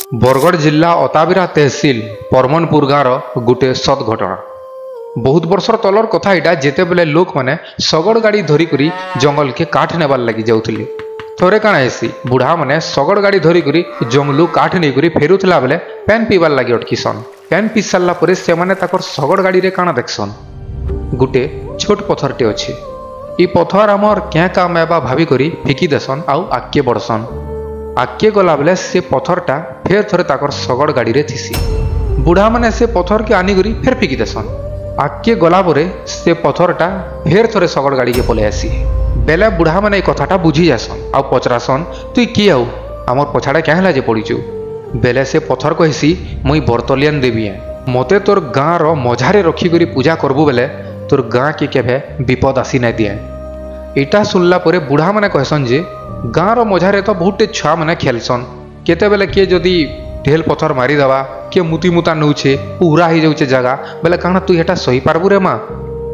बरगढ़ जिला अताबिरा तहसील परमनपुर गाँव गोटे सत घटना। बहुत वर्षर तलर कथा यहाँ जिते बेले लोक मैंने शगड़ गाड़ी धरिक जंगल के काठ नेबार लगी जाऊे। थरे काଣା हेसी बुढ़ा मैंने शगड़ गाड़ी धरिक जंगलू काठ नहीं फेरुला बेले पैन पीबार लगी अटकीसन। पैन पी सारा पर से शगड़ गाड़ी रे काଣା देखसन गोटे छोट पथरटे अच्छे। इ पथर आमर क्या काम एबा भाविक फिकी देसन आउ आगे बढ़सन। आगे गला बेले से पथरटा फेर थरे ताकर शगड़ गाड़ी रे थिसी। बुढ़ा माने से पथर के आनिकरी फेर फिकी देसन। आगे गला परे से पथरटा फेर थरे शगड़ गाड़ी के पले आसी। बेले बुढ़ा माने कथाटा बुझी जासन आउ पचरासन तुई किए आउ आमर पछाड़े क्या है जे पड़ीचु। बेले से पथर कहसी मुई बर्तलियान देवी है मते तोर गाँव रो मझारे रखिक पूजा करबू बेले तोर गाँ के केभे विपद आसी ना दिए। इटा सुनला परे बुढ़ा माने कहसन जे गाँव मझारे तो बहुते छुआ मैंने खेलसन केते बेले किए जदि ढेल पथर मारिदेवा किए मुती मुता नौचे पूरा हो जाऊे जगह बेले काना तु एटा सही पारबू रे माँ।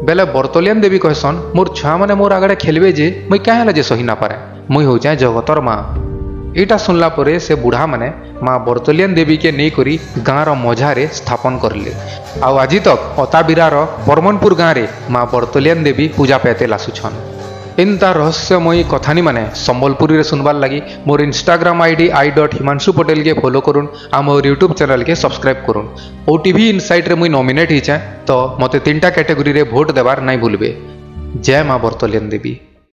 बेले बर्तलियान देवी कहसन मोर छुआ मैंने मोर आगड़े खेलबे जे मुई क्या जे सही ना पारे मुई हो जाए जगतर माँ। इटा सुनला परे से बुढ़ा माने माँ बर्तलियान देवी के नहीं करी गाँव मझारे स्थापन करले। आउ आज तक अताबिरार परमनपुर गाँव रे माँ बर्तलियान देवी पूजा पेते आसुछन। इनता रहस्यमयी कथानी माने संबलपुरी रे सुनबार लगी मोर इंस्टाग्राम आईडी i.himanshu patel के फॉलो करुन आ मोर यूट्यूब चैनल के सब्सक्राइब करुन। ओटीवी इनसाइट रे मुई नॉमिनेट हिचे तो मते 3टा कैटेगरी रे वोट देवार नहीं भूलबे। जय माँ बर्तलियान देवी।